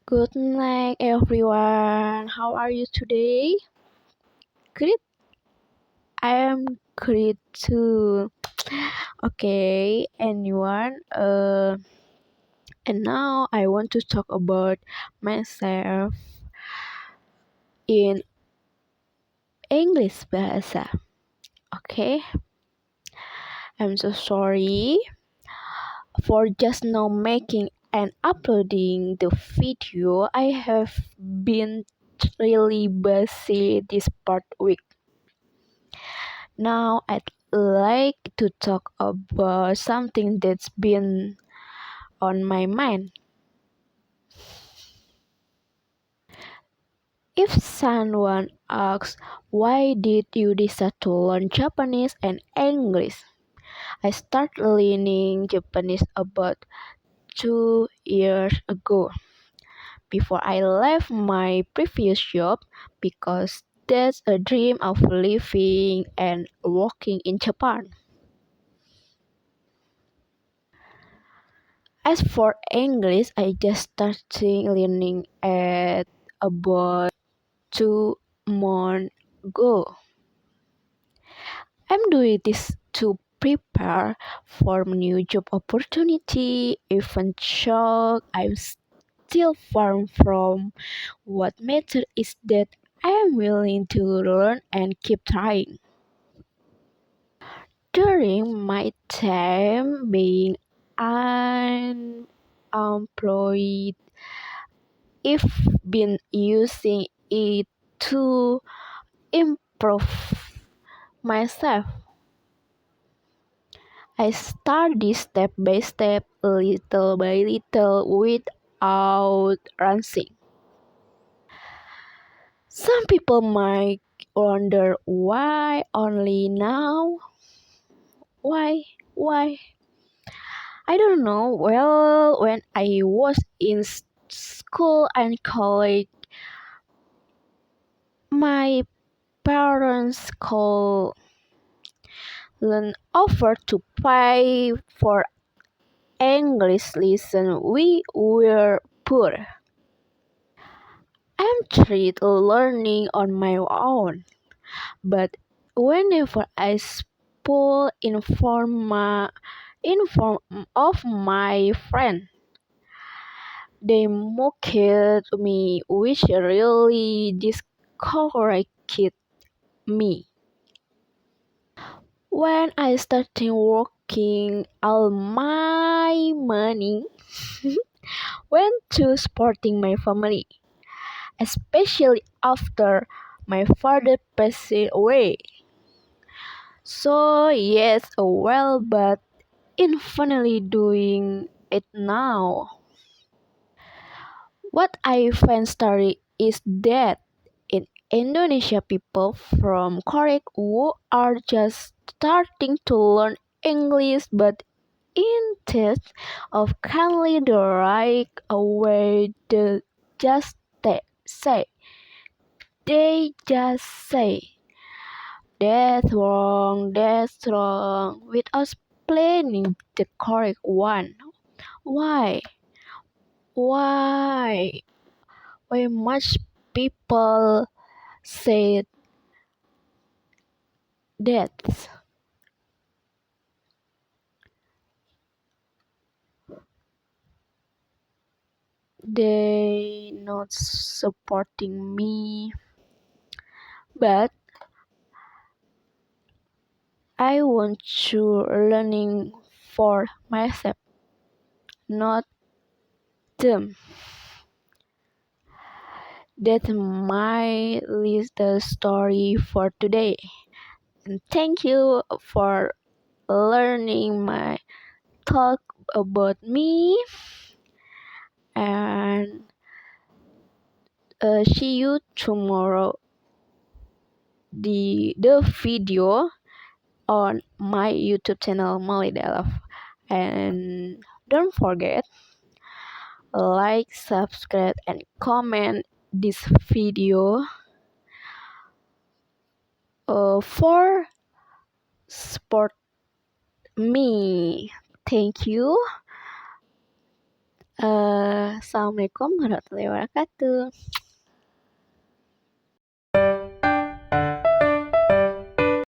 Good night, everyone. How are you today? Great. I am great too. Okay, anyone? And now I want to talk about myself in English bahasa. Okay, I'm so sorry for just now making and uploading the video. I have been really busy this part week. Now I'd like to talk about something that's been on my mind. If someone asks, why did you decide to learn Japanese and English? I started learning Japanese about 2 years ago, before I left my previous job, because that's a dream of living and working in Japan. As for English, I just started learning at about 2 months ago. I'm doing this to prepare for new job opportunity, even though I'm still far from what matters is that I am willing to learn and keep trying. During my time being unemployed, I've been using it to improve myself. I study step by step, little by little, without rushing. Some people might wonder why only now? Why? Why? I don't know. Well, when I was in school and college, my parents called an offer to pay for English lesson. We were poor. I'm trying learning on my own, but whenever I spoil inform of my friend, they mocked me, which really discouraged me. When I started working, all my money went to supporting my family, especially after my father passed away. So yes, well, but in finally doing it now. What I find story is that in Indonesia, people from Korea who are just starting to learn English, but instead of kindly the right away, just say they just say that's wrong, without explaining the correct one. Why? Why? Why much people say that? They not supporting me, but I want to learning for myself, not them. That's my little story for today. And thank you for learning my talk about me, and see you tomorrow the video on my YouTube channel Mali Delaf. And don't forget like, subscribe, and comment this video for support me. Thank you. Assalamualaikum warahmatullahi wabarakatuh.